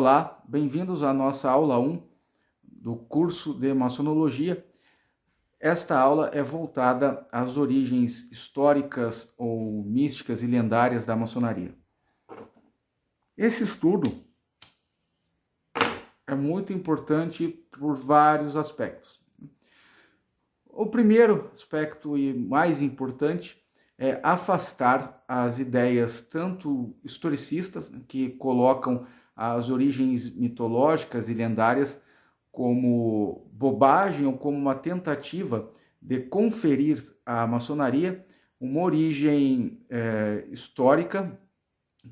Olá, bem-vindos à nossa aula 1 do curso de Maçonologia. Esta aula é voltada às origens históricas ou místicas e lendárias da maçonaria. Esse estudo é muito importante por vários aspectos. O primeiro aspecto e mais importante é afastar as ideias tanto historicistas, que colocam as origens mitológicas e lendárias como bobagem ou como uma tentativa de conferir à maçonaria uma origem histórica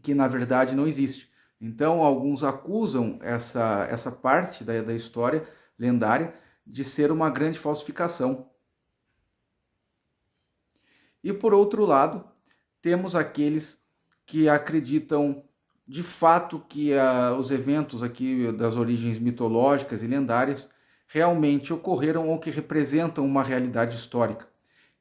que na verdade não existe. Então alguns acusam essa parte da história lendária de ser uma grande falsificação. E por outro lado, temos aqueles que acreditam de fato que os eventos aqui das origens mitológicas e lendárias realmente ocorreram ou que representam uma realidade histórica.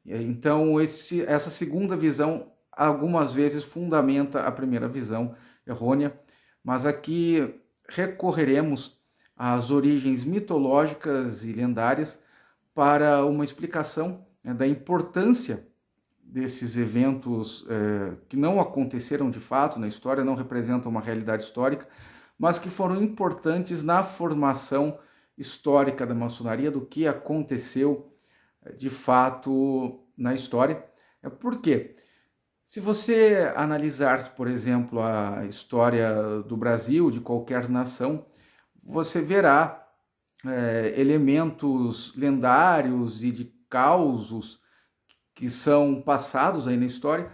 Então essa segunda visão algumas vezes fundamenta a primeira visão errônea, mas aqui recorreremos às origens mitológicas e lendárias para uma explicação da importância desses eventos que não aconteceram de fato na história, não representam uma realidade histórica, mas que foram importantes na formação histórica da maçonaria, do que aconteceu de fato na história. Por quê? Se você analisar, por exemplo, a história do Brasil, de qualquer nação, você verá elementos lendários e de causos que são passados aí na história,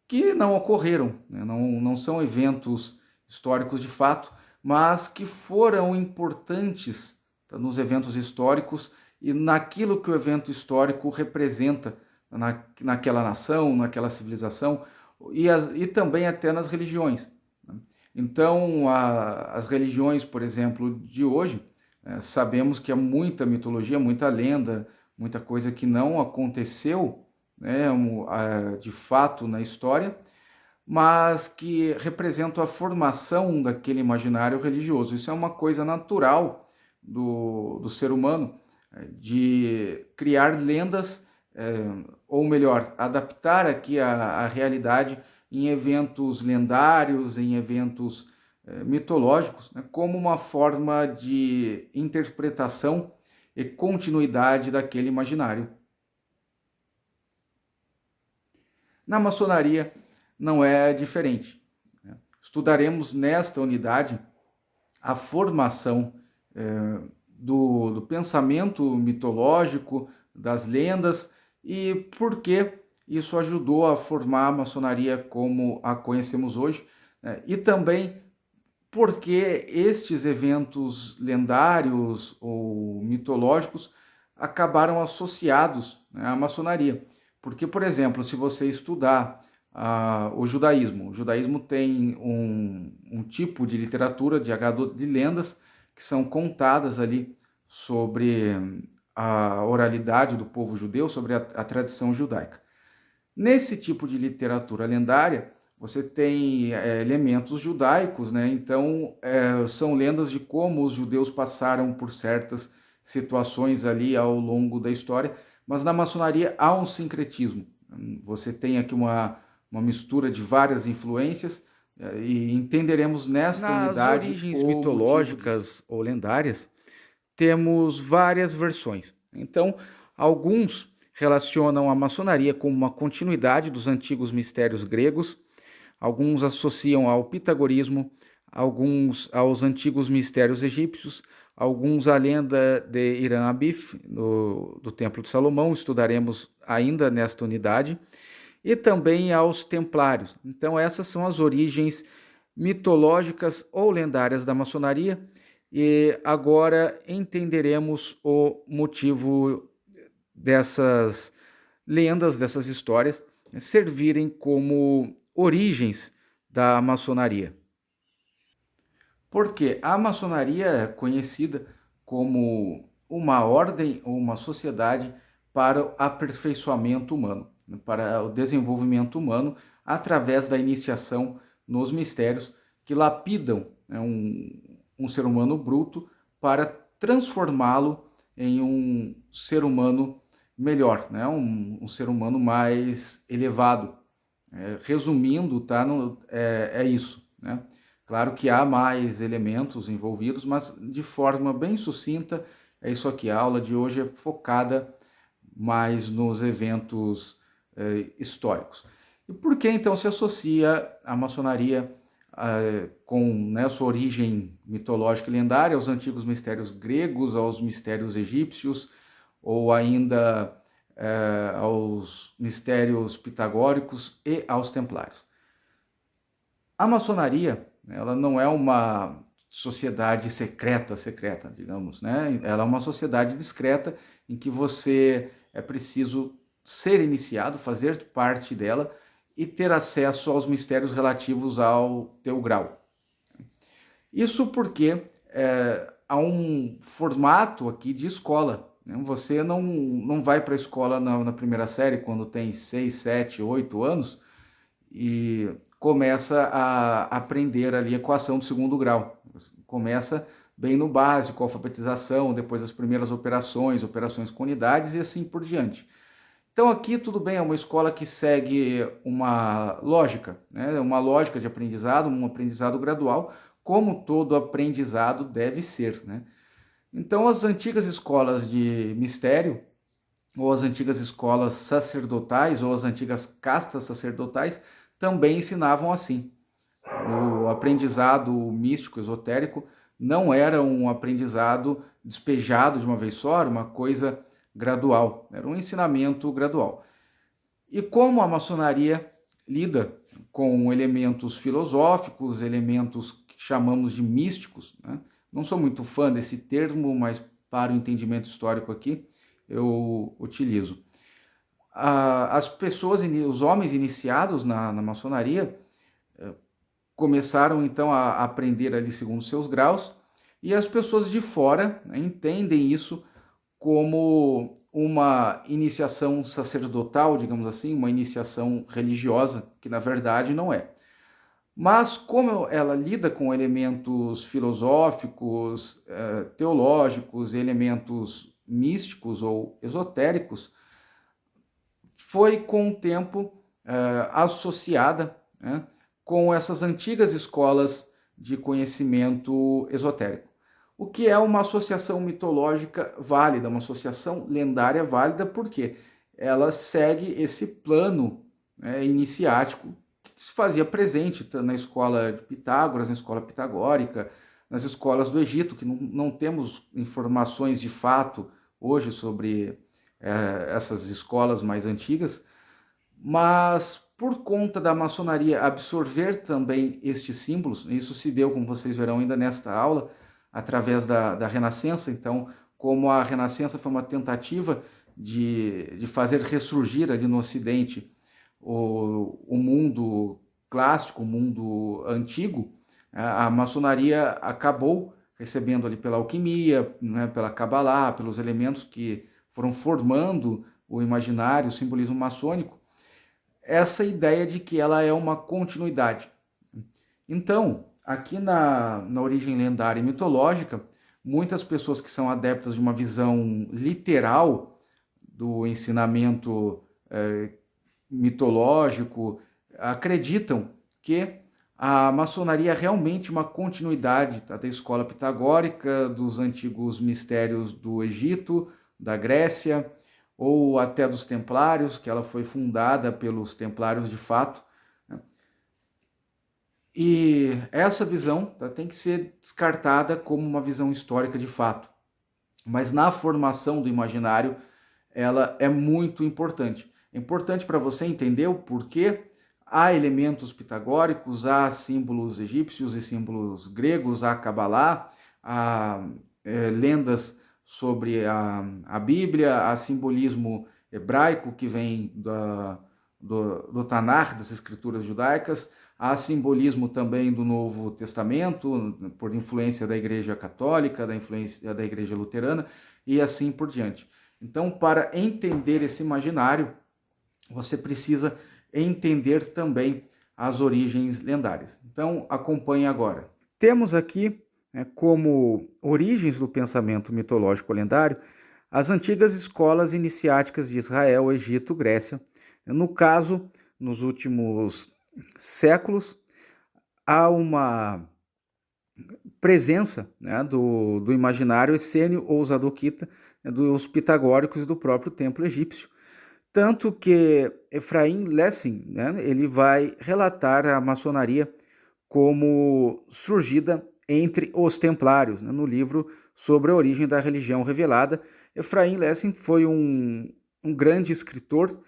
que não ocorreram, né? não são eventos históricos de fato, mas que foram importantes nos eventos históricos e naquilo que o evento histórico representa naquela nação, naquela civilização e também até nas religiões. Então, as religiões, por exemplo, de hoje, sabemos que há muita mitologia, muita lenda, muita coisa que não aconteceu de fato na história, mas que representam a formação daquele imaginário religioso. Isso é uma coisa natural do ser humano, de criar lendas, ou melhor, adaptar aqui a realidade em eventos lendários, em eventos mitológicos, como uma forma de interpretação e continuidade daquele imaginário. Na maçonaria não é diferente. Estudaremos nesta unidade a formação do pensamento mitológico, das lendas e por que isso ajudou a formar a maçonaria como a conhecemos hoje, e também porque estes eventos lendários ou mitológicos acabaram associados à maçonaria. Porque, por exemplo, se você estudar o judaísmo tem um tipo de literatura, de lendas, que são contadas ali sobre a oralidade do povo judeu, sobre a tradição judaica. Nesse tipo de literatura lendária, você tem elementos judaicos, né? Então são lendas de como os judeus passaram por certas situações ali ao longo da história, mas na maçonaria há um sincretismo. Você tem aqui uma mistura de várias influências e entenderemos nesta unidade origens mitológicas ou lendárias. Temos várias versões. Então, alguns relacionam a maçonaria com uma continuidade dos antigos mistérios gregos, alguns associam ao pitagorismo, alguns aos antigos mistérios egípcios, alguns à lenda de Hiram Abif, do Templo de Salomão, estudaremos ainda nesta unidade, e também aos templários. Então essas são as origens mitológicas ou lendárias da maçonaria, e agora entenderemos o motivo dessas lendas, dessas histórias, servirem como origens da maçonaria. Porque a maçonaria é conhecida como uma ordem ou uma sociedade para o aperfeiçoamento humano, para o desenvolvimento humano através da iniciação nos mistérios que lapidam um ser humano bruto para transformá-lo em um ser humano melhor, né? Um ser humano mais elevado. Resumindo, tá? É isso, né? Claro que há mais elementos envolvidos, mas de forma bem sucinta, é isso aqui. A aula de hoje é focada mais nos eventos históricos. E por que então se associa a maçonaria com, né, sua origem mitológica e lendária aos antigos mistérios gregos, aos mistérios egípcios, ou ainda aos mistérios pitagóricos e aos templários? A maçonaria, ela não é uma sociedade secreta, digamos, né? Ela é uma sociedade discreta em que você é preciso ser iniciado, fazer parte dela e ter acesso aos mistérios relativos ao teu grau. Isso porque há um formato aqui de escola, né? Você não vai para a escola na primeira série quando tem 6, 7, 8 anos e começa a aprender ali a equação do segundo grau. Começa bem no básico, alfabetização, depois as primeiras operações com unidades e assim por diante. Então aqui tudo bem, é uma escola que segue uma lógica, né? Uma lógica de aprendizado, um aprendizado gradual, como todo aprendizado deve ser, né? Então as antigas escolas de mistério, ou as antigas escolas sacerdotais, ou as antigas castas sacerdotais, também ensinavam assim. O aprendizado místico, esotérico, não era um aprendizado despejado de uma vez só, era uma coisa gradual, era um ensinamento gradual. E como a maçonaria lida com elementos filosóficos, elementos que chamamos de místicos, né? Não sou muito fã desse termo, mas para o entendimento histórico aqui eu utilizo. As pessoas, os homens iniciados na maçonaria, começaram então a aprender ali segundo seus graus, e as pessoas de fora, né, entendem isso como uma iniciação sacerdotal, digamos assim, uma iniciação religiosa, que na verdade não é. Mas como ela lida com elementos filosóficos, teológicos, elementos místicos ou esotéricos, foi com o tempo associada, né, com essas antigas escolas de conhecimento esotérico. O que é uma associação mitológica válida, uma associação lendária válida, porque ela segue esse plano, né, iniciático que se fazia presente na escola de Pitágoras, na escola pitagórica, nas escolas do Egito, que não temos informações de fato hoje sobre essas escolas mais antigas, mas por conta da maçonaria absorver também estes símbolos, isso se deu, como vocês verão ainda nesta aula, através da Renascença. Então, como a Renascença foi uma tentativa de fazer ressurgir ali no Ocidente o mundo clássico, o mundo antigo, a maçonaria acabou recebendo ali pela alquimia, né, pela Cabalá, pelos elementos que foram formando o imaginário, o simbolismo maçônico, essa ideia de que ela é uma continuidade. Então, aqui na origem lendária e mitológica, muitas pessoas que são adeptas de uma visão literal do ensinamento mitológico acreditam que a maçonaria é realmente uma continuidade, tá, da escola pitagórica, dos antigos mistérios do Egito, da Grécia, ou até dos templários, que ela foi fundada pelos templários de fato. Né? E essa visão, tá, tem que ser descartada como uma visão histórica de fato. Mas na formação do imaginário, ela é muito importante. É importante para você entender o porquê há elementos pitagóricos, há símbolos egípcios e símbolos gregos, há Cabalá, há lendas sobre a Bíblia, há simbolismo hebraico que vem do Tanar, das escrituras judaicas, há simbolismo também do Novo Testamento, por influência da Igreja Católica, da influência da Igreja Luterana, e assim por diante. Então, para entender esse imaginário, você precisa entender também as origens lendárias. Então, acompanhe agora. Temos aqui como origens do pensamento mitológico lendário as antigas escolas iniciáticas de Israel, Egito, Grécia. No caso, nos últimos séculos, há uma presença, né, do imaginário essênio ou zadoquita, né, dos pitagóricos e do próprio templo egípcio. Tanto que Ephraim Lessing, né, ele vai relatar a maçonaria como surgida entre os templários, né, no livro sobre a origem da religião revelada. Ephraim Lessing foi um grande escritor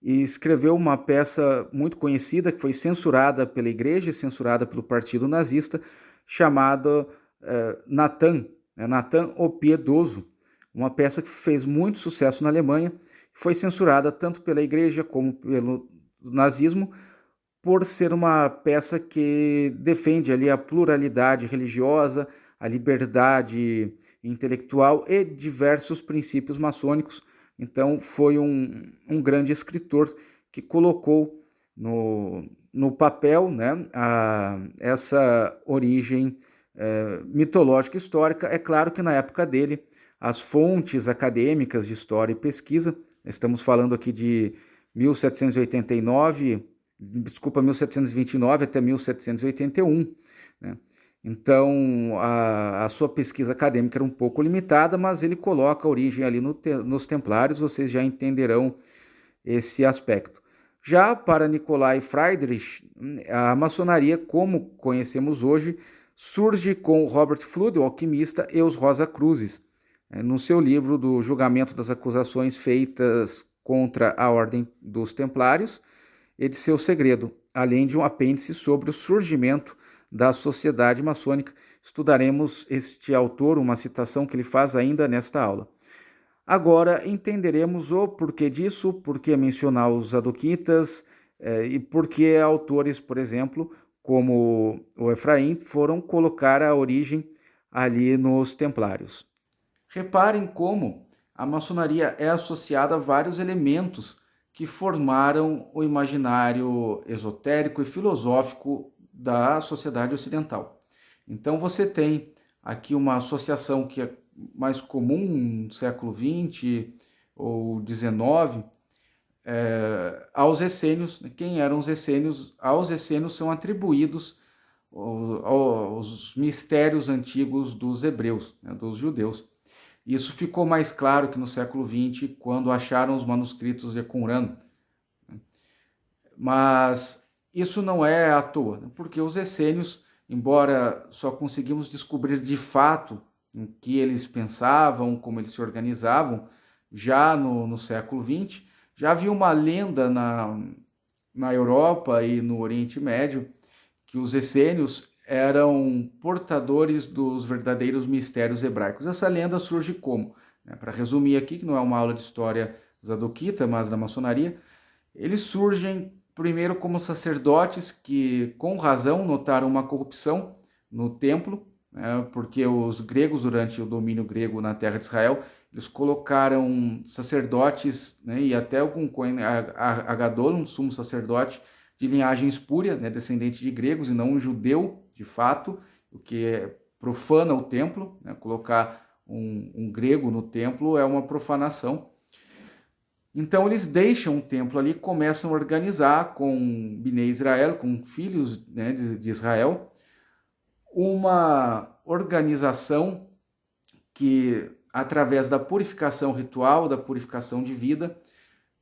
e escreveu uma peça muito conhecida que foi censurada pela igreja e censurada pelo partido nazista, chamada Natan, Natan o Piedoso, uma peça que fez muito sucesso na Alemanha, foi censurada tanto pela igreja como pelo nazismo, por ser uma peça que defende ali a pluralidade religiosa, a liberdade intelectual e diversos princípios maçônicos. Então foi um grande escritor que colocou no papel, né, essa origem mitológica histórica. É claro que na época dele as fontes acadêmicas de história e pesquisa, estamos falando aqui de 1789, desculpa, 1729 até 1781, né? Então, a sua pesquisa acadêmica era um pouco limitada, mas ele coloca a origem ali nos Templários, vocês já entenderão esse aspecto. Já para Nicolai Friedrich, a maçonaria, como conhecemos hoje, surge com Robert Flood, o alquimista, e os Rosa-Cruzes, no seu livro do julgamento das acusações feitas contra a Ordem dos Templários e de seu segredo, além de um apêndice sobre o surgimento da sociedade maçônica. Estudaremos este autor, uma citação que ele faz ainda nesta aula. Agora entenderemos o porquê disso, por que mencionar os adoquitas e por que autores, por exemplo, como o Efraim, foram colocar a origem ali nos Templários. Reparem como a maçonaria é associada a vários elementos que formaram o imaginário esotérico e filosófico da sociedade ocidental. Então você tem aqui uma associação que é mais comum no século XX ou XIX, aos essênios. Quem eram os essênios? Aos essênios são atribuídos os mistérios antigos dos hebreus, né, dos judeus. Isso ficou mais claro que no século XX, quando acharam os manuscritos de Qumran. Mas isso não é à toa, porque os essênios, embora só conseguimos descobrir de fato o que eles pensavam, como eles se organizavam, já no século XX, já havia uma lenda na Europa e no Oriente Médio que os essênios eram portadores dos verdadeiros mistérios hebraicos. Essa lenda surge como? Para resumir aqui, que não é uma aula de história zadoquita, mas da maçonaria, eles surgem primeiro como sacerdotes que, com razão, notaram uma corrupção no templo, né, porque os gregos, durante o domínio grego na terra de Israel, eles colocaram sacerdotes, né, e até algum Cohen Agadol, um sumo sacerdote de linhagem espúria, né, descendente de gregos e não um judeu de fato, o que profana o templo, né, colocar um grego no templo é uma profanação. Então eles deixam o templo ali, começam a organizar com Bnei Israel, com filhos, né, de Israel, uma organização que, através da purificação ritual, da purificação de vida,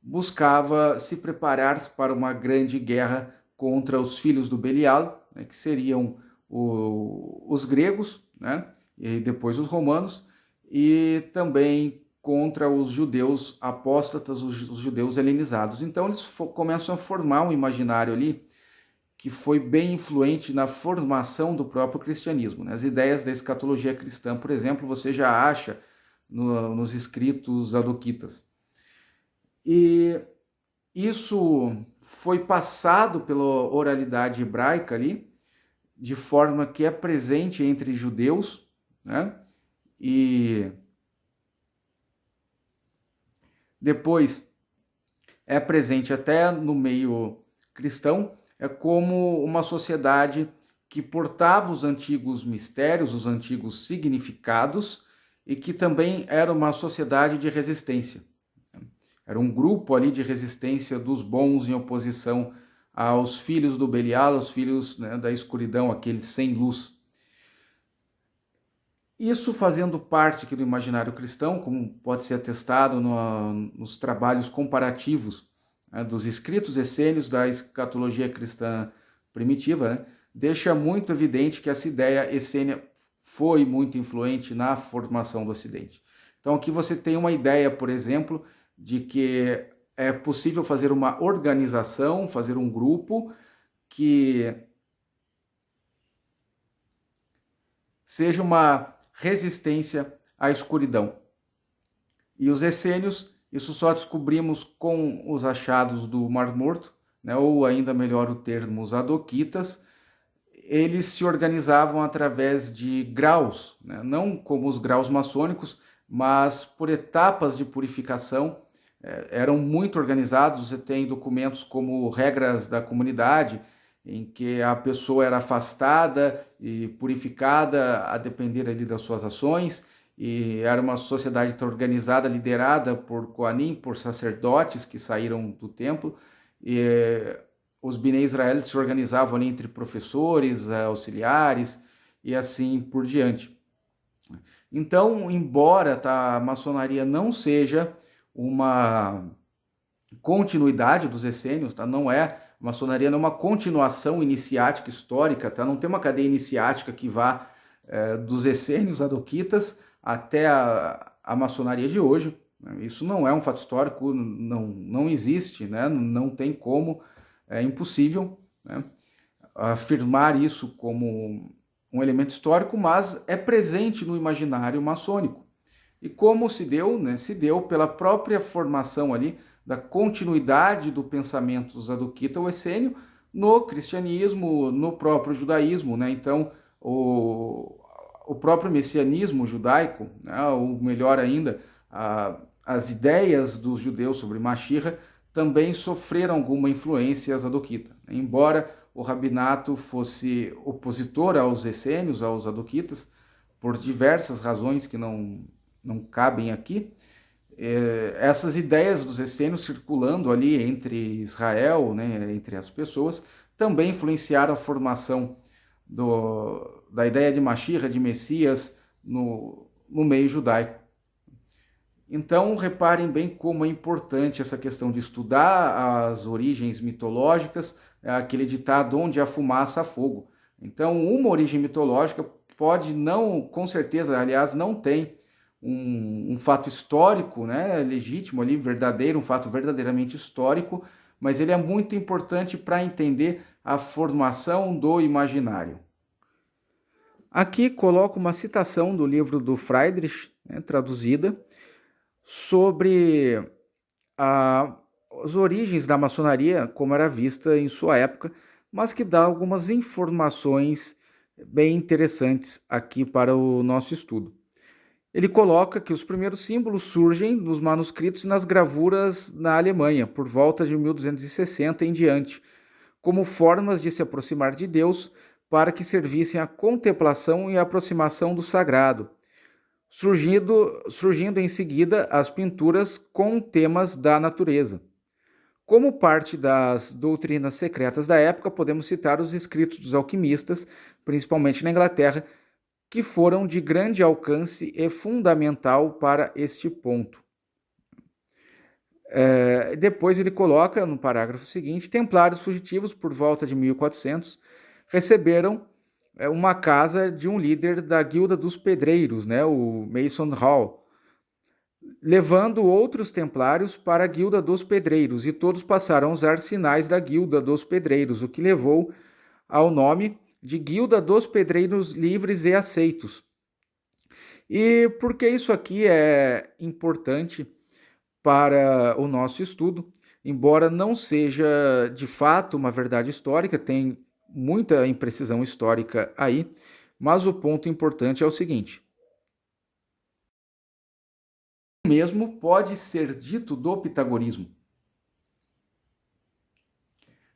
buscava se preparar para uma grande guerra contra os filhos do Belial, né, que seriam os gregos, né, e depois os romanos, e também contra os judeus apóstatas, os judeus helenizados. Então eles começam a formar um imaginário ali que foi bem influente na formação do próprio cristianismo, né? As ideias da escatologia cristã, por exemplo, você já acha nos escritos adoquitas. E isso foi passado pela oralidade hebraica ali, de forma que é presente entre judeus, né? E depois é presente até no meio cristão, é como uma sociedade que portava os antigos mistérios, os antigos significados, e que também era uma sociedade de resistência. Era um grupo ali de resistência dos bons em oposição aos filhos do Belial, aos filhos, né, da escuridão, aqueles sem luz. Isso fazendo parte aqui do imaginário cristão, como pode ser atestado nos trabalhos comparativos, né, dos escritos essênios da escatologia cristã primitiva, né, deixa muito evidente que essa ideia essênia foi muito influente na formação do Ocidente. Então aqui você tem uma ideia, por exemplo, de que é possível fazer uma organização, fazer um grupo que seja uma resistência à escuridão. E os essênios, isso só descobrimos com os achados do Mar Morto, né, ou ainda melhor o termo, os adoquitas. Eles se organizavam através de graus, né, não como os graus maçônicos, mas por etapas de purificação. Eram muito organizados. Você tem documentos como regras da comunidade, em que a pessoa era afastada e purificada a depender ali das suas ações, e era uma sociedade organizada, liderada por Koanim, por sacerdotes que saíram do templo, e os Bnei Israel se organizavam ali entre professores, auxiliares e assim por diante. Então, embora a maçonaria não seja uma continuidade dos essênios, não é, a maçonaria não é uma continuação iniciática histórica, não tem uma cadeia iniciática que vá dos essênios adoquitas até a maçonaria de hoje. Isso não é um fato histórico, não existe, né? Não tem como, é impossível, né, afirmar isso como um elemento histórico, mas é presente no imaginário maçônico. E como se deu, né? Se deu pela própria formação ali da continuidade do pensamento zadoquita ou essênio no cristianismo, no próprio judaísmo, né? Então, o próprio messianismo judaico, né? Ou melhor ainda, as ideias dos judeus sobre Mashira também sofreram alguma influência zadoquita. Embora o rabinato fosse opositor aos essênios, aos zadoquitas, por diversas razões que não cabem aqui, essas ideias dos essênios circulando ali entre Israel, né, entre as pessoas, também influenciaram a formação da ideia de Mashira, de Messias, no meio judaico. Então, reparem bem como é importante essa questão de estudar as origens mitológicas, aquele ditado onde há fumaça há fogo. Então, uma origem mitológica pode não, com certeza, aliás, não tem um fato histórico, né, legítimo ali, verdadeiro, um fato verdadeiramente histórico, mas ele é muito importante para entender a formação do imaginário. Aqui coloco uma citação do livro do Friedrich, né, traduzida, sobre as origens da maçonaria, como era vista em sua época, mas que dá algumas informações bem interessantes aqui para o nosso estudo. Ele coloca que os primeiros símbolos surgem nos manuscritos e nas gravuras na Alemanha, por volta de 1260 em diante, como formas de se aproximar de Deus para que servissem à contemplação e à aproximação do sagrado, surgindo em seguida as pinturas com temas da natureza. Como parte das doutrinas secretas da época, podemos citar os escritos dos alquimistas, principalmente na Inglaterra, que foram de grande alcance e fundamental para este ponto. Depois ele coloca no parágrafo seguinte: templários fugitivos, por volta de 1400, receberam uma casa de um líder da Guilda dos Pedreiros, né, o Mason Hall, levando outros templários para a Guilda dos Pedreiros, e todos passaram a usar sinais da Guilda dos Pedreiros, o que levou ao nome de Guilda dos Pedreiros Livres e Aceitos. E por que isso aqui é importante para o nosso estudo? Embora não seja de fato uma verdade histórica, tem muita imprecisão histórica aí, mas o ponto importante é o seguinte: o mesmo pode ser dito do pitagorismo.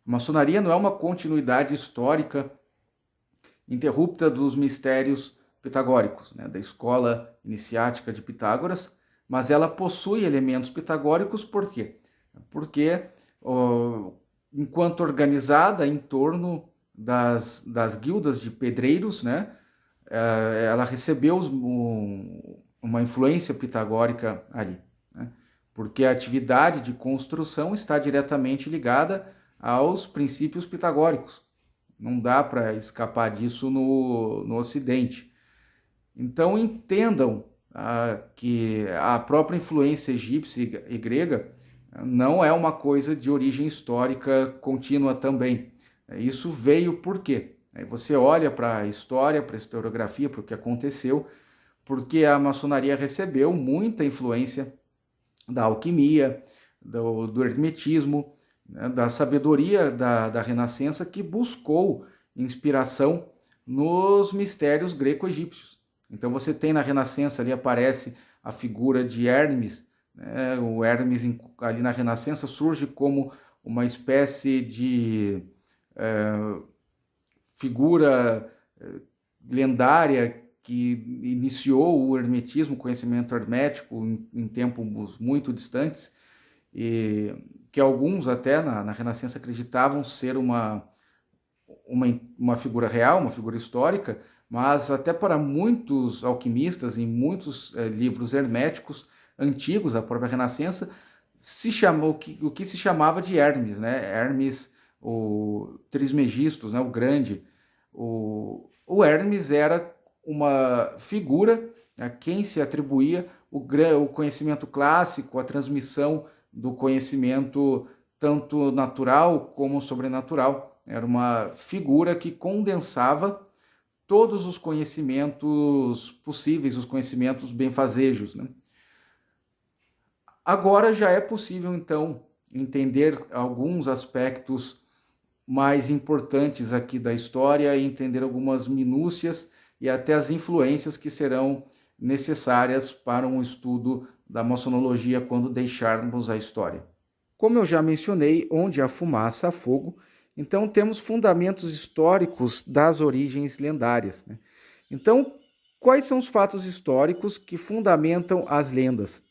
A maçonaria não é uma continuidade histórica interrupta dos mistérios pitagóricos, né, da escola iniciática de Pitágoras, mas ela possui elementos pitagóricos. Por quê? Porque, enquanto organizada em torno das guildas de pedreiros, né, ela recebeu uma influência pitagórica ali, né, porque a atividade de construção está diretamente ligada aos princípios pitagóricos. Não dá para escapar disso no Ocidente. Então entendam que a própria influência egípcia e grega não é uma coisa de origem histórica contínua também. Isso veio por quê? Aí você olha para a história, para a historiografia, para o que aconteceu, porque a maçonaria recebeu muita influência da alquimia, do hermetismo, né, da sabedoria da Renascença, que buscou inspiração nos mistérios greco-egípcios. Então você tem na Renascença, ali aparece a figura de Hermes, né? O Hermes ali na Renascença surge como uma espécie de figura lendária que iniciou o hermetismo, o conhecimento hermético em tempos muito distantes, e que alguns até na Renascença acreditavam ser uma figura real, uma figura histórica, mas até para muitos alquimistas, em muitos livros herméticos antigos da própria Renascença, o que se chamava de Hermes, né? Hermes, o Trismegistus, né? O Grande. O Hermes era uma figura a quem se atribuía o conhecimento clássico, a transmissão do conhecimento tanto natural como sobrenatural. Era uma figura que condensava todos os conhecimentos possíveis, os conhecimentos benfazejos, né? Agora já é possível, então, entender alguns aspectos mais importantes aqui da história e entender algumas minúcias e até as influências que serão necessárias para um estudo da maçonologia quando deixarmos a história. Como eu já mencionei, onde há fumaça, há fogo. Então temos fundamentos históricos das origens lendárias, né? Então, quais são os fatos históricos que fundamentam as lendas?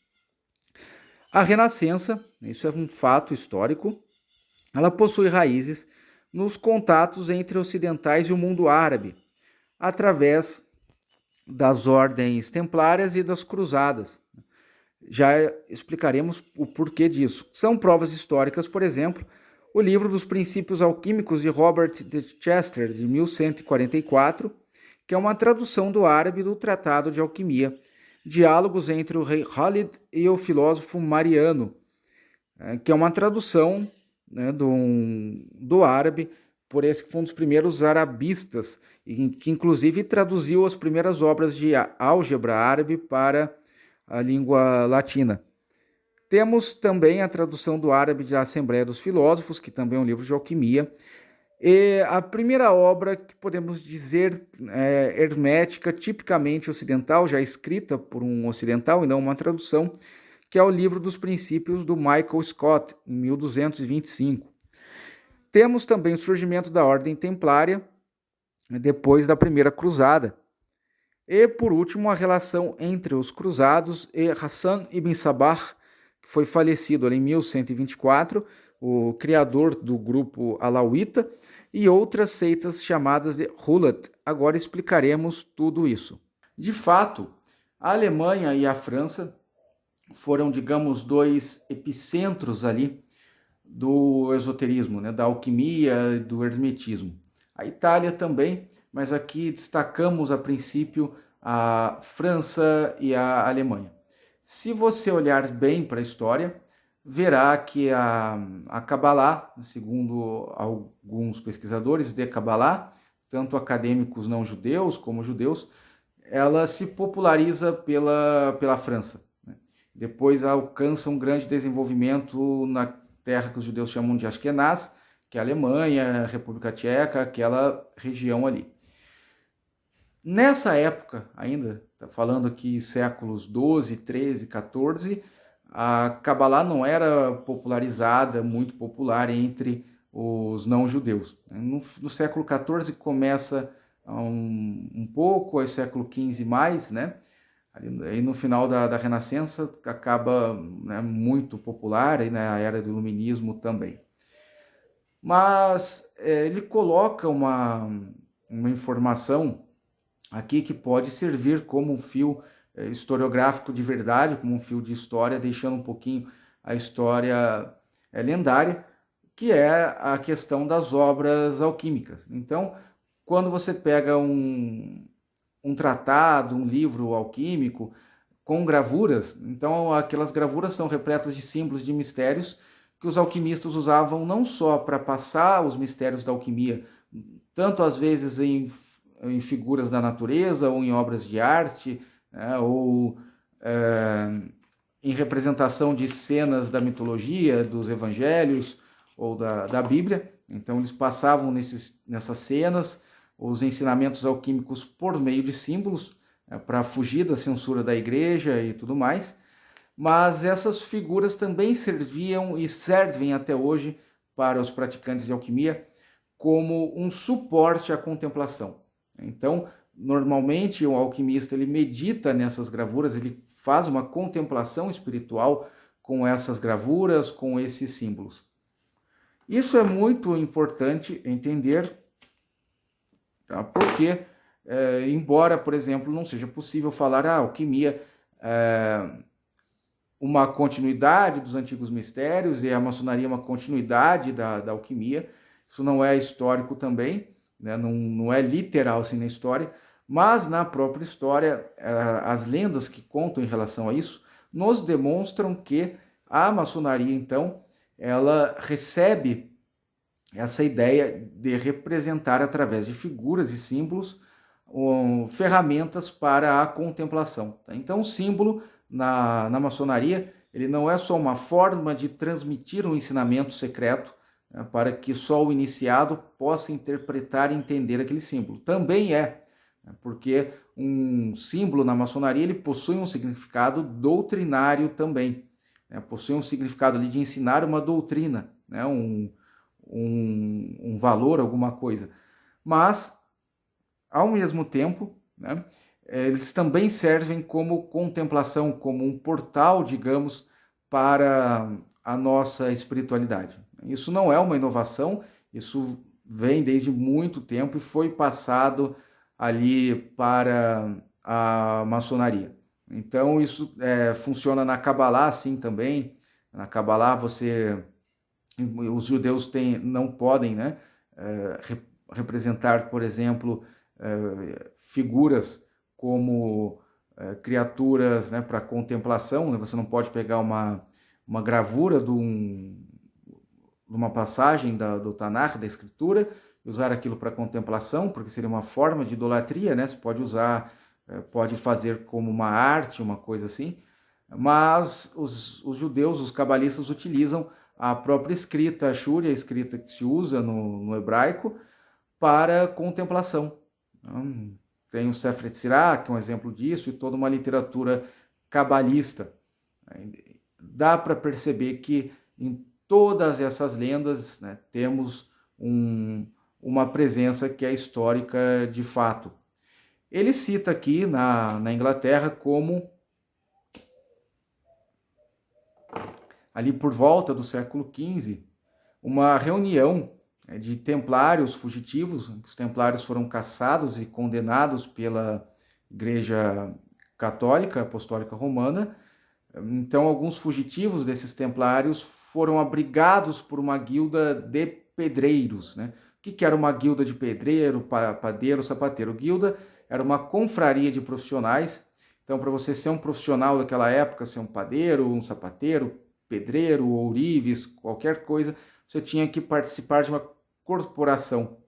A Renascença, isso é um fato histórico, ela possui raízes nos contatos entre ocidentais e o mundo árabe, através das ordens templárias e das cruzadas. Já explicaremos o porquê disso. São provas históricas, por exemplo, o livro dos Princípios Alquímicos de Robert de Chester, de 1144, que é uma tradução do árabe do Tratado de Alquimia, diálogos entre o rei Khalid e o filósofo Mariano, que é uma tradução, né, do árabe por esse que foi um dos primeiros arabistas, que inclusive traduziu as primeiras obras de álgebra árabe para a língua latina. Temos também a tradução do árabe da Assembleia dos Filósofos, que também é um livro de alquimia. E a primeira obra que podemos dizer hermética, tipicamente ocidental, já escrita por um ocidental e não uma tradução, que é o Livro dos Princípios do Michael Scott, em 1225. Temos também o surgimento da Ordem Templária, depois da Primeira Cruzada. E, por último, a relação entre os cruzados e Hassan ibn Sabah, que foi falecido ali em 1124, o criador do grupo alauíta, e outras seitas chamadas de Hulat. Agora explicaremos tudo isso. De fato, a Alemanha e a França foram, digamos, dois epicentros ali do esoterismo, né, da alquimia e do hermetismo. A Itália também, mas aqui destacamos a princípio a França e a Alemanha. Se você olhar bem para a história, verá que a Kabbalah, segundo alguns pesquisadores de Kabbalah, tanto acadêmicos não judeus como judeus, ela se populariza pela França, né? Depois alcança um grande desenvolvimento na terra que os judeus chamam de Ashkenaz, que é a Alemanha, a República Tcheca, aquela região ali. Nessa época, ainda, tá falando aqui séculos 12, 13, 14, a Kabbalah não era popularizada, muito popular entre os não-judeus. No século XIV começa um pouco, aí século XV mais, né? Aí no final da Renascença acaba, né, muito popular, aí, né, a era do Iluminismo também. Mas ele coloca uma informação aqui que pode servir como um fio historiográfico de verdade, como um fio de história, deixando um pouquinho a história lendária, que é a questão das obras alquímicas. Então, quando você pega um tratado, um livro alquímico com gravuras, então aquelas gravuras são repletas de símbolos, de mistérios que os alquimistas usavam não só para passar os mistérios da alquimia, tanto às vezes em figuras da natureza ou em obras de arte, né, ou em representação de cenas da mitologia, dos evangelhos ou da Bíblia. Então eles passavam nessas cenas os ensinamentos alquímicos por meio de símbolos, para fugir da censura da igreja e tudo mais. Mas essas figuras também serviam e servem até hoje para os praticantes de alquimia como um suporte à contemplação. Então, normalmente o alquimista ele medita nessas gravuras, ele faz uma contemplação espiritual com essas gravuras, com esses símbolos. Isso é muito importante entender, tá? Porque, embora, por exemplo, não seja possível falar a alquimia uma continuidade dos antigos mistérios e a maçonaria uma continuidade da alquimia, isso não é histórico também, né? Não é literal assim na história, mas na própria história, as lendas que contam em relação a isso nos demonstram que a maçonaria, então, ela recebe essa ideia de representar através de figuras e símbolos ferramentas para a contemplação. Tá? Então, o símbolo na maçonaria ele não é só uma forma de transmitir um ensinamento secreto, né, para que só o iniciado possa interpretar e entender aquele símbolo. Também é, né, porque um símbolo na maçonaria ele possui um significado doutrinário também, né, possui um significado ali de ensinar uma doutrina, né, um valor, alguma coisa. Mas, ao mesmo tempo, né, eles também servem como contemplação, como um portal, digamos, para a nossa espiritualidade. Isso não é uma inovação, isso vem desde muito tempo e foi passado ali para a maçonaria. Então, isso funciona na Kabbalah assim também. Na Kabbalah os judeus não podem, né, representar, por exemplo, figuras como criaturas, né, para contemplação, né? Você não pode pegar uma gravura de uma passagem do Tanakh, da Escritura, e usar aquilo para contemplação, porque seria uma forma de idolatria, né? Você pode usar, pode fazer como uma arte, uma coisa assim, mas os judeus, os cabalistas, utilizam a própria escrita, a Shuri, a escrita que se usa no hebraico, para contemplação. Tem o Sefer Yetzirah, que é um exemplo disso, e toda uma literatura cabalista. Dá para perceber que em todas essas lendas, né, temos uma presença que é histórica de fato. Ele cita aqui na Inglaterra como ali por volta do século XV, uma reunião de templários fugitivos. Os templários foram caçados e condenados pela Igreja Católica Apostólica Romana. Então, alguns fugitivos desses templários foram abrigados por uma guilda de pedreiros, né? O que era uma guilda de pedreiro, padeiro, sapateiro? Guilda era uma confraria de profissionais. Então, para você ser um profissional daquela época, ser um padeiro, um sapateiro, pedreiro, ourives, qualquer coisa, você tinha que participar de uma corporação.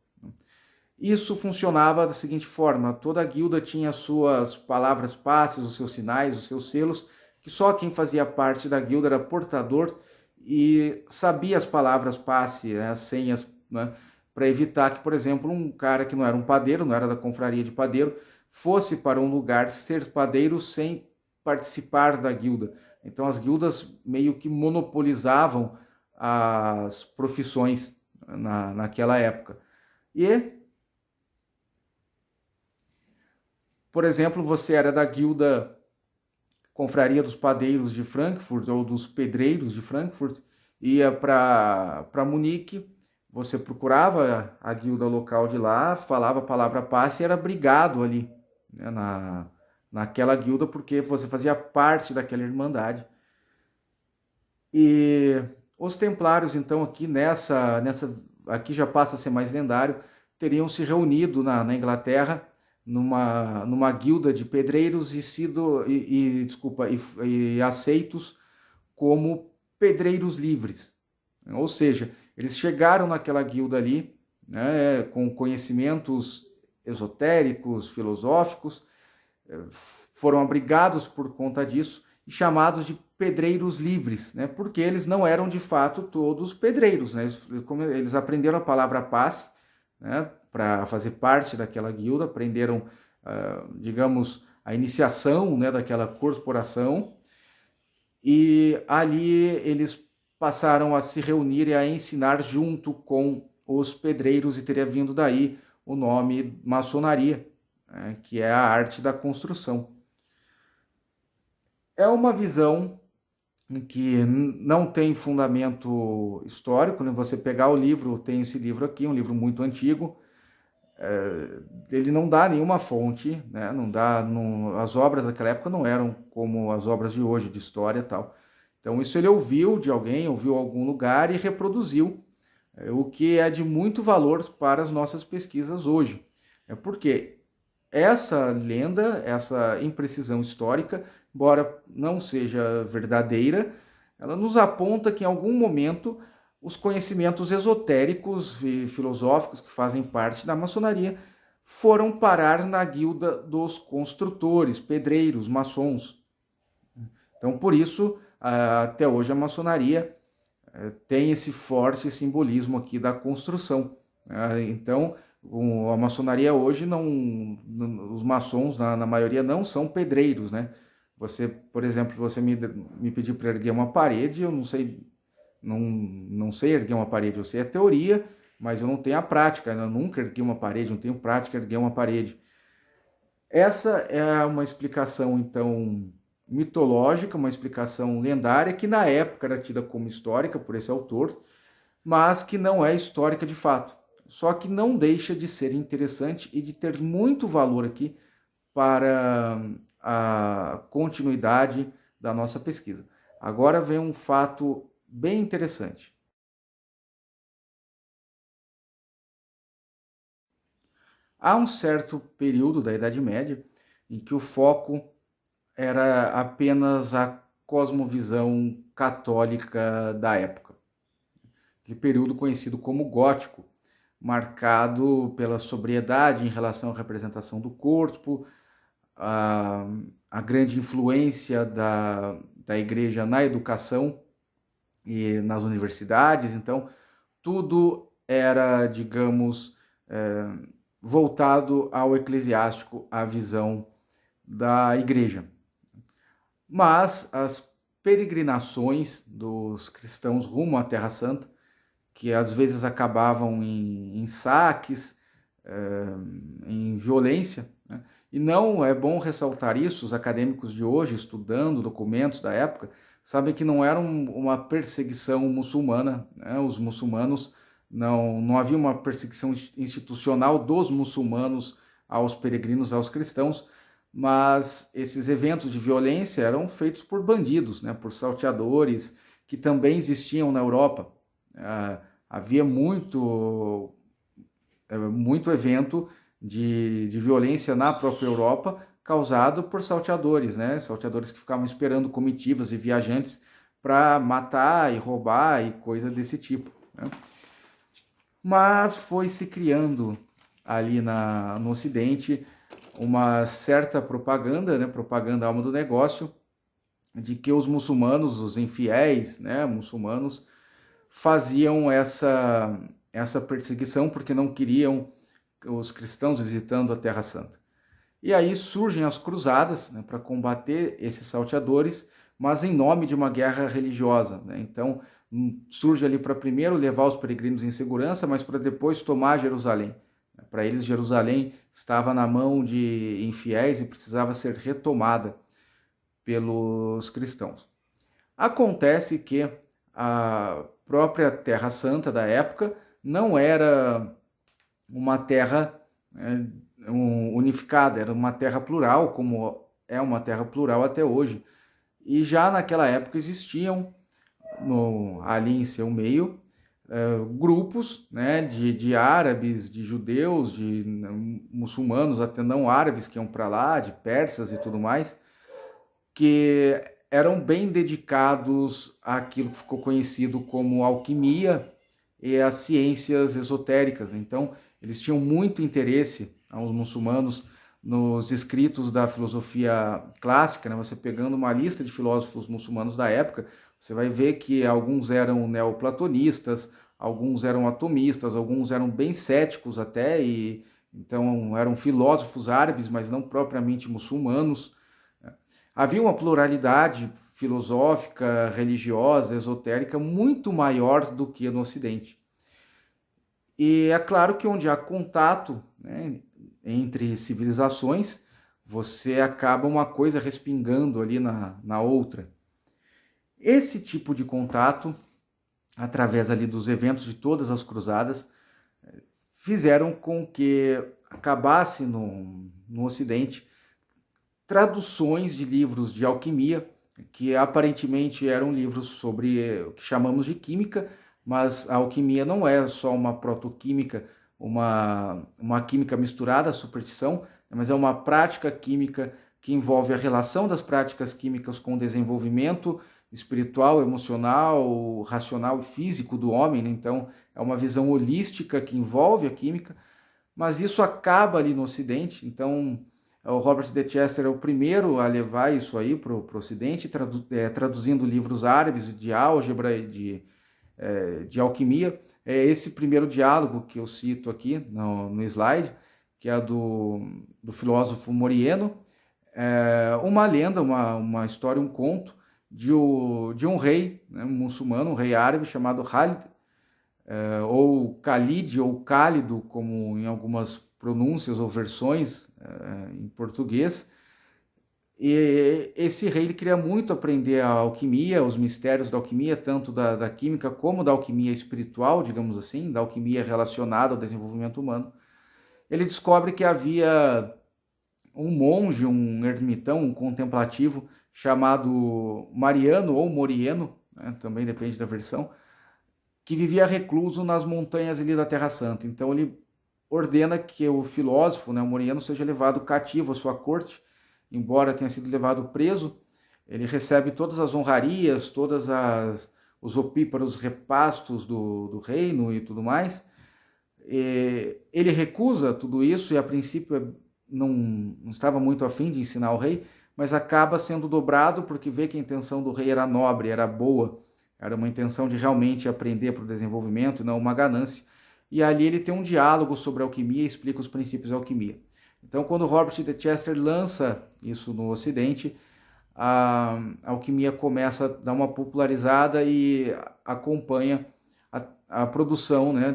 Isso funcionava da seguinte forma: toda a guilda tinha as suas palavras passes, os seus sinais, os seus selos, que só quem fazia parte da guilda era portador e sabia as palavras passe, né, as senhas, né, para evitar que, por exemplo, um cara que não era um padeiro, não era da confraria de padeiro, fosse para um lugar ser padeiro sem participar da guilda. Então as guildas meio que monopolizavam as profissões naquela época. E Por exemplo, você era da guilda Confraria dos Padeiros de Frankfurt ou dos Pedreiros de Frankfurt, ia para Munique, você procurava a guilda local de lá, falava a palavra passe e era brigado ali, né, naquela guilda, porque você fazia parte daquela irmandade. E os templários, então, aqui já passa a ser mais lendário, teriam se reunido na Inglaterra numa guilda de pedreiros e aceitos como pedreiros livres. Ou seja, eles chegaram naquela guilda ali, né, com conhecimentos esotéricos, filosóficos, foram abrigados por conta disso e chamados de pedreiros livres, né, porque eles não eram de fato todos pedreiros, né, eles aprenderam a palavra passe, né, para fazer parte daquela guilda, aprenderam, digamos, a iniciação, né, daquela corporação, e ali eles passaram a se reunir e a ensinar junto com os pedreiros, e teria vindo daí o nome maçonaria, né, que é a arte da construção. É uma visão que não tem fundamento histórico, né? Você pegar o livro, tem esse livro aqui, um livro muito antigo, ele não dá nenhuma fonte, né? Não dá, as obras daquela época não eram como as obras de hoje, de história e tal. Então isso ele ouviu de alguém, ouviu em algum lugar e reproduziu, o que é de muito valor para as nossas pesquisas hoje. É porque essa lenda, essa imprecisão histórica, embora não seja verdadeira, ela nos aponta que em algum momento os conhecimentos esotéricos e filosóficos que fazem parte da maçonaria foram parar na guilda dos construtores, pedreiros, maçons. Então, por isso, até hoje a maçonaria tem esse forte simbolismo aqui da construção. Então, a maçonaria hoje os maçons na maioria não são pedreiros, né? Você, por exemplo, você me pediu para erguer uma parede, eu não sei erguer uma parede, eu sei a teoria, mas eu não tenho a prática, eu nunca ergui uma parede, não tenho prática de erguer uma parede. Essa é uma explicação, então, mitológica, uma explicação lendária, que na época era tida como histórica por esse autor, mas que não é histórica de fato. Só que não deixa de ser interessante e de ter muito valor aqui para a continuidade da nossa pesquisa. Agora vem um fato bem interessante. Há um certo período da Idade Média em que o foco era apenas a cosmovisão católica da época. Aquele período conhecido como gótico, marcado pela sobriedade em relação à representação do corpo, a grande influência da igreja na educação e nas universidades. Então, tudo era, digamos, voltado ao eclesiástico, à visão da igreja. Mas as peregrinações dos cristãos rumo à Terra Santa, que às vezes acabavam em saques, em violência, né? E não é bom ressaltar isso, os acadêmicos de hoje, estudando documentos da época, sabem que não era uma perseguição muçulmana, né? Os muçulmanos, não havia uma perseguição institucional dos muçulmanos aos peregrinos, aos cristãos, mas esses eventos de violência eram feitos por bandidos, né? Por salteadores, que também existiam na Europa. Havia muito evento de violência na própria Europa, causado por salteadores, né? Salteadores que ficavam esperando comitivas e viajantes para matar e roubar e coisa desse tipo, né? Mas foi se criando ali no Ocidente uma certa propaganda, né? Propaganda alma do negócio, de que os muçulmanos, os infiéis, né? Muçulmanos, faziam essa perseguição porque não queriam os cristãos visitando a Terra Santa. E aí surgem as cruzadas, né, para combater esses salteadores, mas em nome de uma guerra religiosa, né? Então surge ali para primeiro levar os peregrinos em segurança, mas para depois tomar Jerusalém. Para eles, Jerusalém estava na mão de infiéis e precisava ser retomada pelos cristãos. Acontece que a própria Terra Santa da época não era uma terra unificada, era uma terra plural, como é uma terra plural até hoje. E já naquela época existiam, ali em seu meio, grupos, né, de árabes, de judeus, de muçulmanos, até não árabes, que iam para lá, de persas e tudo mais, que eram bem dedicados àquilo que ficou conhecido como alquimia e as ciências esotéricas. Então, eles tinham muito interesse, os muçulmanos, nos escritos da filosofia clássica, né? Você pegando uma lista de filósofos muçulmanos da época, você vai ver que alguns eram neoplatonistas, alguns eram atomistas, alguns eram bem céticos até, e então eram filósofos árabes, mas não propriamente muçulmanos. Havia uma pluralidade filosófica, religiosa, esotérica muito maior do que no Ocidente. E é claro que onde há contato, né, entre civilizações, você acaba uma coisa respingando ali na outra. Esse tipo de contato, através ali dos eventos de todas as cruzadas, fizeram com que acabasse no Ocidente traduções de livros de alquimia, que aparentemente eram livros sobre o que chamamos de química, mas a alquimia não é só uma protoquímica, uma química misturada à superstição, mas é uma prática química que envolve a relação das práticas químicas com o desenvolvimento espiritual, emocional, racional e físico do homem, né? Então é uma visão holística que envolve a química, mas isso acaba ali no Ocidente. Então o Robert de Chester é o primeiro a levar isso aí para o Ocidente, traduzindo livros árabes de álgebra e de alquimia. É esse primeiro diálogo que eu cito aqui no slide, que é do filósofo Morieno, uma lenda, uma história, um conto de um rei, né, um muçulmano, um rei árabe chamado Khalid, ou Khalid ou Cálido, como em algumas pronúncias ou versões em português. E esse rei ele queria muito aprender a alquimia, os mistérios da alquimia, tanto da química como da alquimia espiritual, digamos assim, da alquimia relacionada ao desenvolvimento humano. Ele descobre que havia um monge, um ermitão, um contemplativo, chamado Mariano ou Morieno, né, também depende da versão, que vivia recluso nas montanhas ali da Terra Santa. Então ele ordena que o filósofo, né, o Morieno, seja levado cativo à sua corte, embora tenha sido levado preso. Ele recebe todas as honrarias, os opíparos repastos do reino e tudo mais. Ele recusa tudo isso e a princípio não estava muito afim de ensinar o rei, mas acaba sendo dobrado porque vê que a intenção do rei era nobre, era boa, era uma intenção de realmente aprender para o desenvolvimento e não uma ganância. E ali ele tem um diálogo sobre alquimia e explica os princípios da alquimia. Então, quando Robert de Chester lança isso no Ocidente, a alquimia começa a dar uma popularizada e acompanha a produção, né,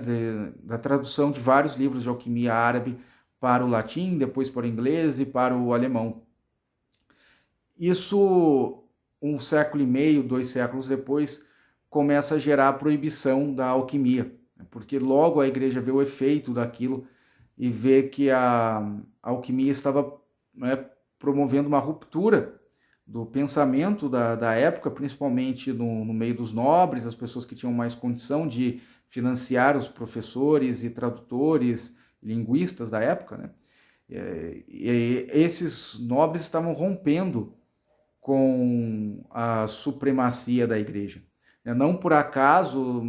da tradução de vários livros de alquimia árabe para o latim, depois para o inglês e para o alemão. Isso, 1,5 século, 2 séculos depois, começa a gerar a proibição da alquimia, porque logo a igreja vê o efeito daquilo e vê que a alquimia estava, né, promovendo uma ruptura do pensamento da época, principalmente no meio dos nobres, as pessoas que tinham mais condição de financiar os professores e tradutores, linguistas da época, né? E esses nobres estavam rompendo com a supremacia da igreja. Não por acaso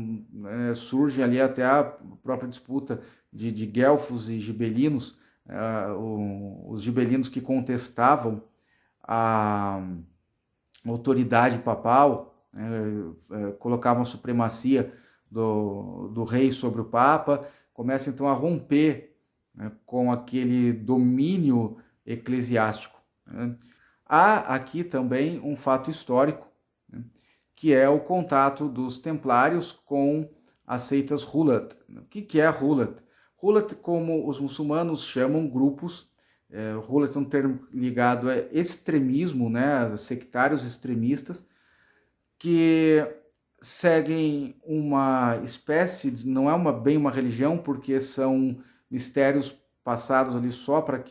surge ali até a própria disputa de guelfos e gibelinos, os gibelinos que contestavam a autoridade papal, colocavam a supremacia do rei sobre o papa, começa então a romper, né, com aquele domínio eclesiástico. Né. Há aqui também um fato histórico, né, que é o contato dos templários com as seitas Hulat. O que é Hulat? Hulat, como os muçulmanos chamam grupos, Hulat é um termo ligado a extremismo, né, sectários extremistas, que seguem uma espécie, não é bem uma religião, porque são mistérios passados ali só para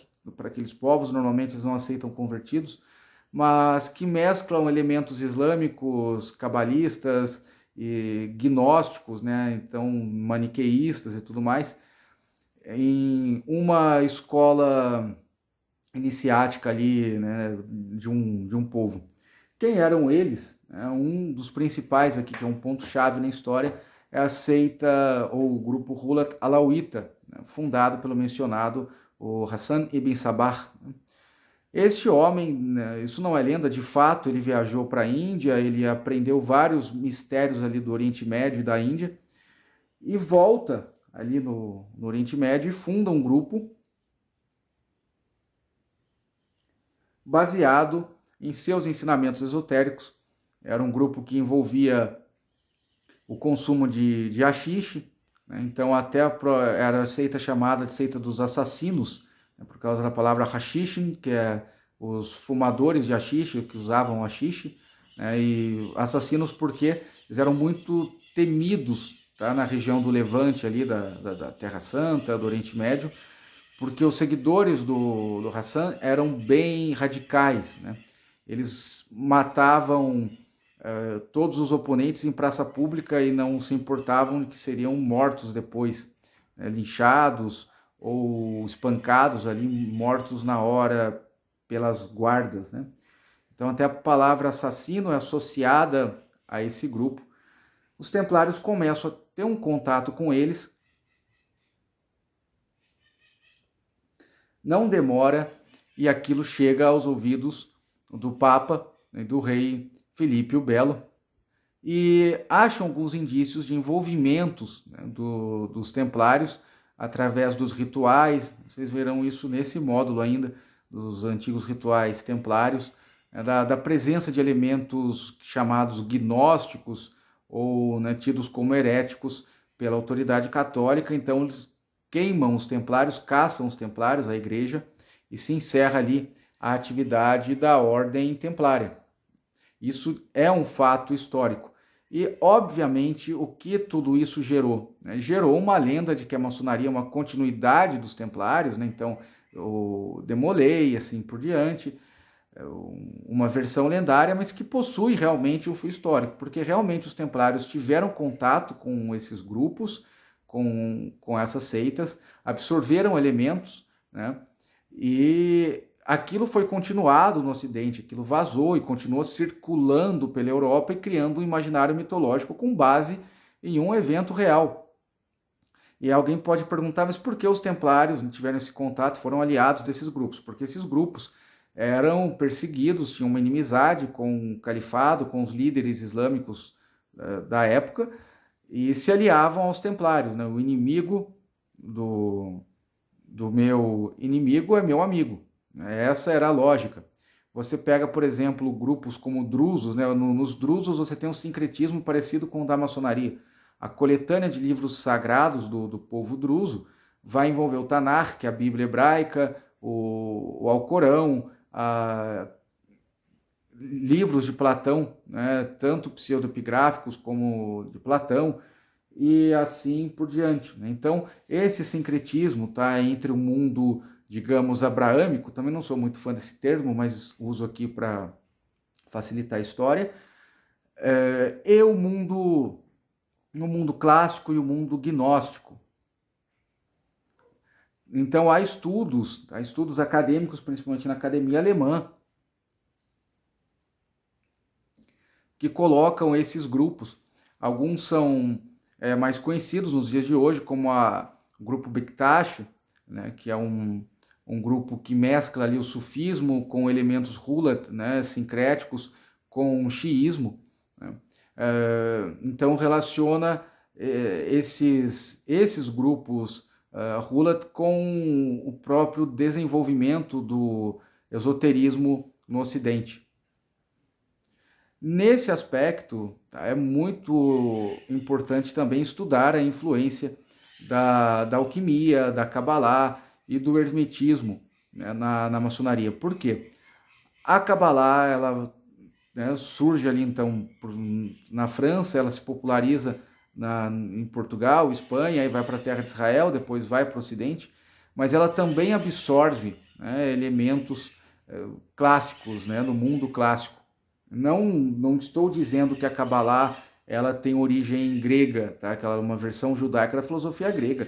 aqueles povos, normalmente eles não aceitam convertidos, mas que mesclam elementos islâmicos, cabalistas e gnósticos, né? Então maniqueístas e tudo mais, em uma escola iniciática ali, né, de um povo. Quem eram eles? Um dos principais aqui, que é um ponto-chave na história, é a seita ou o grupo Hulat Alauíta, né, fundado pelo mencionado o Hassan ibn Sabah. Este homem, né, isso não é lenda, de fato ele viajou para a Índia, ele aprendeu vários mistérios ali do Oriente Médio e da Índia, e volta ali no Oriente Médio e funda um grupo baseado em seus ensinamentos esotéricos. Era um grupo que envolvia o consumo de haxixe, né? Então até era a seita chamada de seita dos assassinos, né? Por causa da palavra hashishin, que é os fumadores de haxixe, que usavam haxixe, né? E assassinos porque eles eram muito temidos, tá? Na região do Levante ali, da Terra Santa, do Oriente Médio, porque os seguidores do Hassan eram bem radicais, né? Eles matavam todos os oponentes em praça pública e não se importavam de que seriam mortos depois, né? Linchados ou espancados ali, mortos na hora pelas guardas, né? Então até a palavra assassino é associada a esse grupo. Os templários começam a ter um contato com eles. Não demora e aquilo chega aos ouvidos do Papa, né, do rei Filipe o Belo, e acham alguns indícios de envolvimentos, né, dos templários através dos rituais. Vocês verão isso nesse módulo ainda, dos antigos rituais templários, né, da presença de elementos chamados gnósticos ou, né, tidos como heréticos pela autoridade católica. Então eles queimam os templários, caçam os templários, a igreja, e se encerra ali a atividade da ordem templária. Isso é um fato histórico. E, obviamente, o que tudo isso gerou? Né? Gerou uma lenda de que a maçonaria é uma continuidade dos templários, né? Então, o Demolei, assim por diante, uma versão lendária, mas que possui realmente um fio histórico, porque realmente os templários tiveram contato com esses grupos, com essas seitas, absorveram elementos, né? E aquilo foi continuado no Ocidente, aquilo vazou e continuou circulando pela Europa e criando um imaginário mitológico com base em um evento real. E alguém pode perguntar, mas por que os templários não tiveram esse contato, foram aliados desses grupos? Porque esses grupos eram perseguidos, tinham uma inimizade com o califado, com os líderes islâmicos da época, e se aliavam aos templários, né? O inimigo do meu inimigo é meu amigo. Essa era a lógica. Você pega, por exemplo, grupos como drusos, né? Nos drusos você tem um sincretismo parecido com o da maçonaria. A coletânea de livros sagrados do povo druso vai envolver o Tanar, que é a Bíblia hebraica, o Alcorão, livros de Platão, né? Tanto pseudopigráficos como de Platão, e assim por diante. Então, esse sincretismo tá, entre o mundo, digamos, abraâmico, também não sou muito fã desse termo, mas uso aqui para facilitar a história, e o mundo clássico e o mundo gnóstico. Então, há estudos acadêmicos, principalmente na academia alemã, que colocam esses grupos. Alguns são mais conhecidos nos dias de hoje, como o grupo Bektashi, né, que é um grupo que mescla ali o sufismo com elementos Hulat, né, sincréticos, com o xiismo, né? Então relaciona esses grupos Hulat com o próprio desenvolvimento do esoterismo no Ocidente. Nesse aspecto, tá, é muito importante também estudar a influência da alquimia, da Cabalá e do hermetismo, né, na maçonaria. Por quê? A Cabalá, ela, né, surge ali então na França, ela se populariza em Portugal, Espanha, aí vai para a terra de Israel, depois vai para o Ocidente, mas ela também absorve, né, elementos clássicos, né, do mundo clássico. Não estou dizendo que a Cabalá ela tem origem grega, tá? Que ela é uma versão judaica da filosofia grega.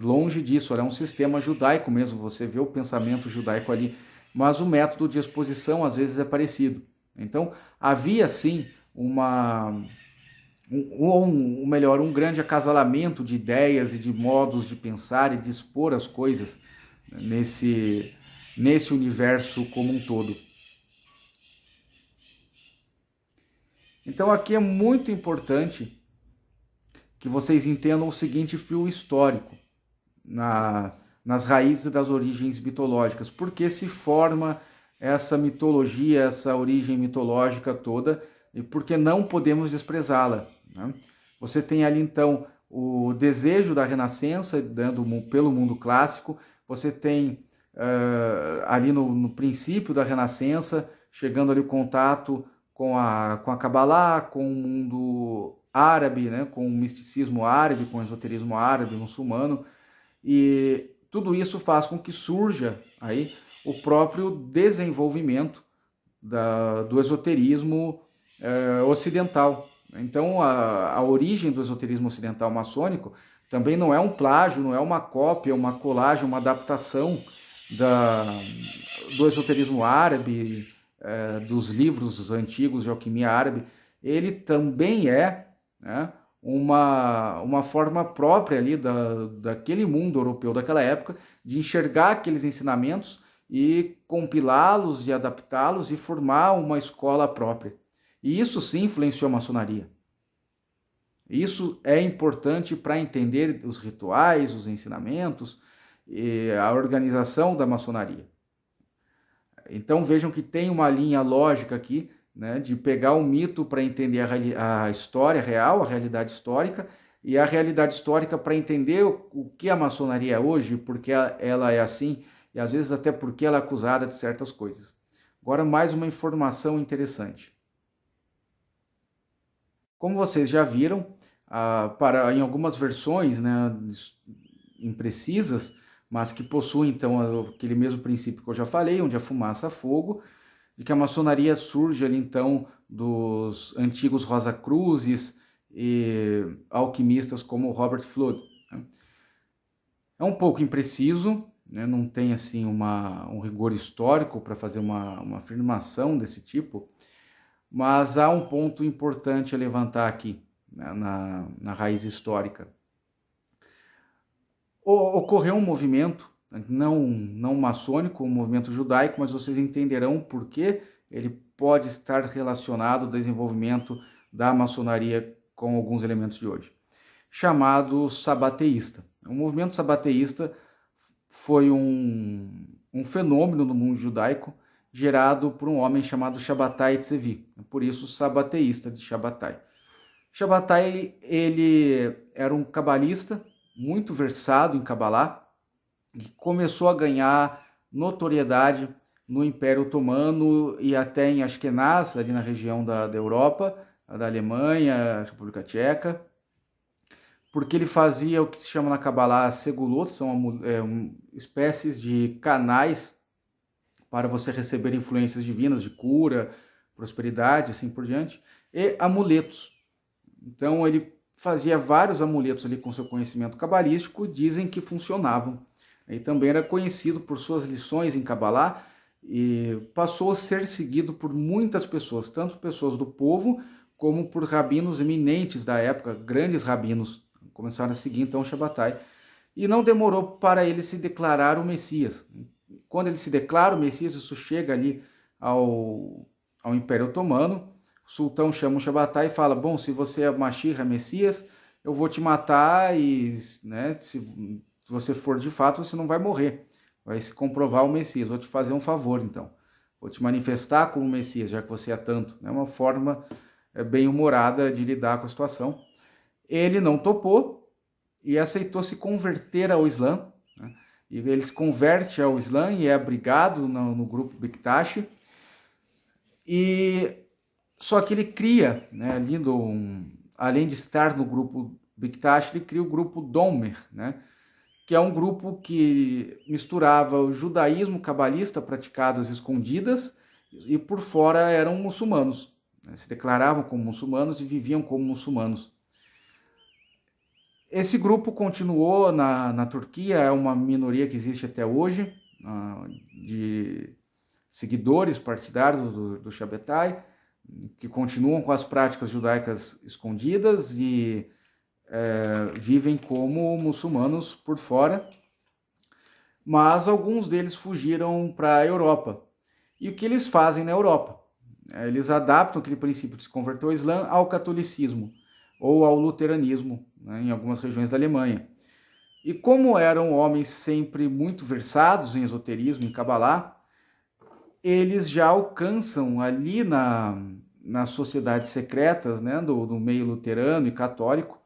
Longe disso, ela é um sistema judaico mesmo, você vê o pensamento judaico ali, mas o método de exposição às vezes é parecido. Então, havia sim um grande acasalamento de ideias e de modos de pensar e de expor as coisas nesse universo como um todo. Então aqui é muito importante que vocês entendam o seguinte fio histórico nas raízes das origens mitológicas. Por que se forma essa mitologia, essa origem mitológica toda e por que não podemos desprezá-la, né? Você tem ali então o desejo da renascença pelo mundo clássico, você tem ali no princípio da renascença, chegando ali o contato com a Cabalá, com o mundo árabe, né, com o misticismo árabe, com o esoterismo árabe, muçulmano, e tudo isso faz com que surja aí o próprio desenvolvimento do esoterismo ocidental. Então, a origem do esoterismo ocidental maçônico também não é um plágio, não é uma cópia, uma colagem, uma adaptação do esoterismo árabe, dos livros antigos de alquimia árabe. Ele também é, né, uma forma própria ali daquele mundo europeu daquela época de enxergar aqueles ensinamentos e compilá-los e adaptá-los e formar uma escola própria. E isso sim influenciou a maçonaria. Isso é importante para entender os rituais, os ensinamentos e a organização da maçonaria. Então vejam que tem uma linha lógica aqui, né, de pegar o mito para entender a história real, a realidade histórica, e a realidade histórica para entender o que a maçonaria é hoje, porque ela é assim, e às vezes até porque ela é acusada de certas coisas. Agora mais uma informação interessante. Como vocês já viram, em algumas versões, né, imprecisas, mas que possuem então aquele mesmo princípio que eu já falei, onde a fumaça fogo, de que a maçonaria surge ali então dos antigos Rosacruzes e alquimistas como Robert Fludd. É um pouco impreciso, né? Não tem assim um rigor histórico para fazer uma afirmação desse tipo, mas há um ponto importante a levantar aqui, né, na raiz histórica. Ocorreu um movimento, não maçônico, um movimento judaico, mas vocês entenderão por que ele pode estar relacionado ao desenvolvimento da maçonaria com alguns elementos de hoje, chamado sabateísta. O movimento sabateísta foi um fenômeno no mundo judaico gerado por um homem chamado Shabbatai Tzvi, por isso sabateísta de Shabbatai. Shabbatai, ele era um cabalista muito versado em Cabalá e começou a ganhar notoriedade no Império Otomano e até em Ashkenaz, ali na região da Europa, da Alemanha, República Tcheca, porque ele fazia o que se chama na Cabalá segulot, são espécies de canais para você receber influências divinas de cura, prosperidade, assim por diante, e amuletos. Então ele fazia vários amuletos ali com seu conhecimento cabalístico, dizem que funcionavam. E também era conhecido por suas lições em Cabalá e passou a ser seguido por muitas pessoas, tanto pessoas do povo como por rabinos eminentes da época, grandes rabinos, começaram a seguir então o Shabbatai. E não demorou para ele se declarar o Messias. Quando ele se declara o Messias, isso chega ali ao Império Otomano, o sultão chama o Shabbatai e fala, bom, se você é Mashiach, Messias, eu vou te matar e, né, se você for de fato, você não vai morrer. Vai se comprovar o Messias. Vou te fazer um favor, então. Vou te manifestar como Messias, já que você é tanto. É uma forma bem humorada de lidar com a situação. Ele não topou e aceitou se converter ao Islã, né? E ele se converte ao Islã e é abrigado no grupo Bektashi, e só que ele cria, né, além de estar no grupo Bektashi, ele cria o grupo Domer, né, que é um grupo que misturava o judaísmo cabalista praticado às escondidas e por fora eram muçulmanos, né, se declaravam como muçulmanos e viviam como muçulmanos. Esse grupo continuou na Turquia, é uma minoria que existe até hoje, de seguidores partidários do Shabetai, que continuam com as práticas judaicas escondidas e vivem como muçulmanos por fora, mas alguns deles fugiram para a Europa. E o que eles fazem na Europa? Eles adaptam aquele princípio de se converter ao Islã ao catolicismo ou ao luteranismo, né, em algumas regiões da Alemanha. E como eram homens sempre muito versados em esoterismo, em Kabbalah, eles já alcançam ali nas sociedades secretas, né, do meio luterano e católico,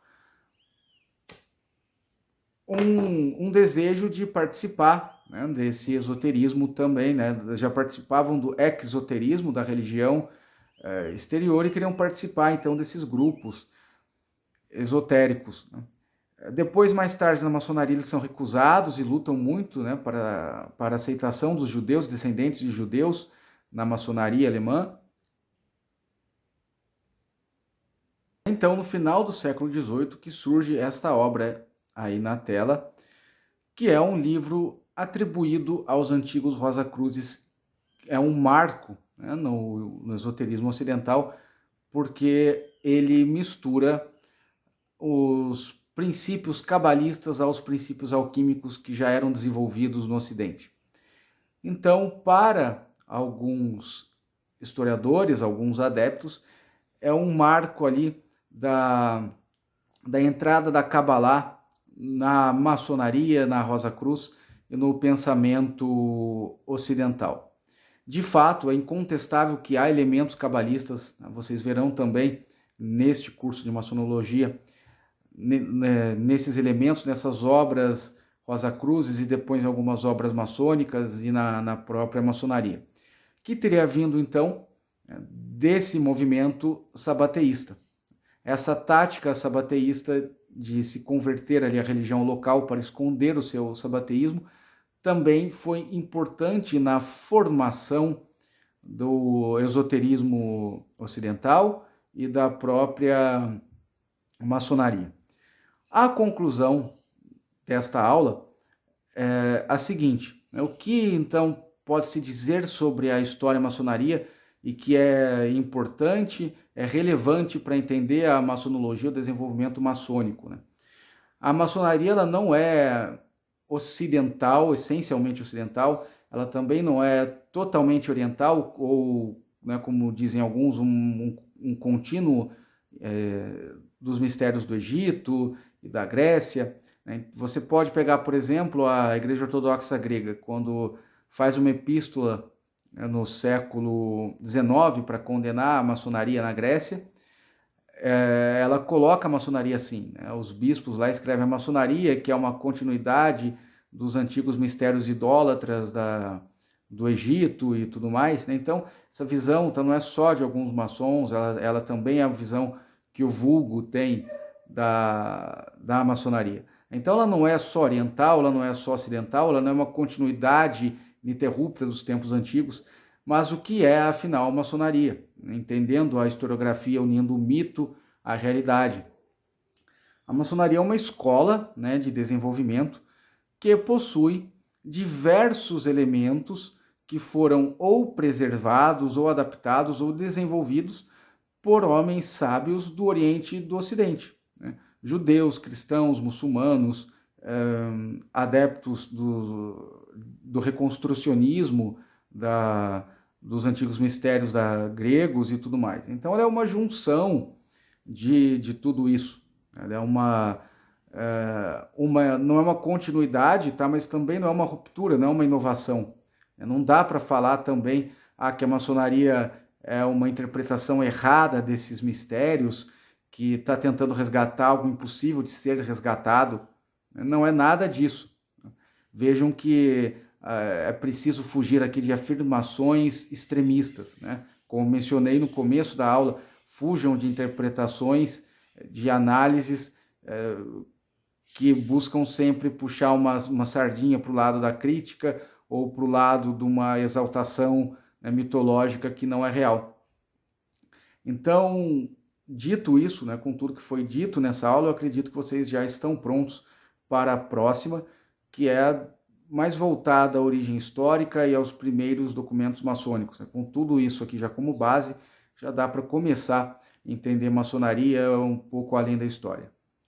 um desejo de participar, né, desse esoterismo também, né, já participavam do exoterismo, da religião exterior, e queriam participar então desses grupos esotéricos, né. Depois, mais tarde, na maçonaria, eles são recusados e lutam muito, né, para a aceitação dos judeus, descendentes de judeus, na maçonaria alemã. Então, no final do século XVIII, que surge esta obra aí na tela, que é um livro atribuído aos antigos Rosacruzes, é um marco, né, no esoterismo ocidental, porque ele mistura os princípios cabalistas aos princípios alquímicos que já eram desenvolvidos no Ocidente. Então, para alguns historiadores, alguns adeptos, é um marco ali da entrada da Kabbalah na maçonaria, na Rosa Cruz e no pensamento ocidental. De fato, é incontestável que há elementos cabalistas, vocês verão também neste curso de maçonologia, nesses elementos, nessas obras Rosa Cruzes e depois em algumas obras maçônicas e na própria maçonaria, que teria vindo então desse movimento sabateísta. Essa tática sabateísta de se converter ali à religião local para esconder o seu sabateísmo também foi importante na formação do esoterismo ocidental e da própria maçonaria. A conclusão desta aula é a seguinte: o que então pode-se dizer sobre a história da maçonaria e que é importante, é relevante para entender a maçonologia, o desenvolvimento maçônico, né? A maçonaria ela não é ocidental, essencialmente ocidental, ela também não é totalmente oriental ou, né, como dizem alguns, um contínuo dos mistérios do Egito e da Grécia, né? Você pode pegar, por exemplo, a Igreja Ortodoxa Grega, quando faz uma epístola no século XIX para condenar a maçonaria na Grécia, ela coloca a maçonaria assim, né? Os bispos lá escrevem a maçonaria, que é uma continuidade dos antigos mistérios idólatras do Egito e tudo mais, né? Então, essa visão então, não é só de alguns maçons, ela também é a visão que o vulgo tem da maçonaria. Então, ela não é só oriental, ela não é só ocidental, ela não é uma continuidade ininterrupta dos tempos antigos, mas o que é, afinal, a maçonaria, entendendo a historiografia, unindo o mito à realidade. A maçonaria é uma escola, né, de desenvolvimento que possui diversos elementos que foram ou preservados, ou adaptados, ou desenvolvidos por homens sábios do Oriente e do Ocidente, né? Judeus, cristãos, muçulmanos, adeptos do reconstrucionismo, dos antigos mistérios gregos e tudo mais. Então ela é uma junção de tudo isso. Ela é não é uma continuidade, tá? Mas também não é uma ruptura, não é uma inovação. Não dá para falar também que a maçonaria é uma interpretação errada desses mistérios, que está tentando resgatar algo impossível de ser resgatado. Não é nada disso. Vejam que é preciso fugir aqui de afirmações extremistas, né? Como mencionei no começo da aula, fujam de interpretações, de análises que buscam sempre puxar uma sardinha para o lado da crítica ou para o lado de uma exaltação, né, mitológica que não é real. Então, dito isso, né, com tudo que foi dito nessa aula, eu acredito que vocês já estão prontos para a próxima, que é mais voltada à origem histórica e aos primeiros documentos maçônicos, né? Com tudo isso aqui já como base, já dá para começar a entender maçonaria um pouco além da história.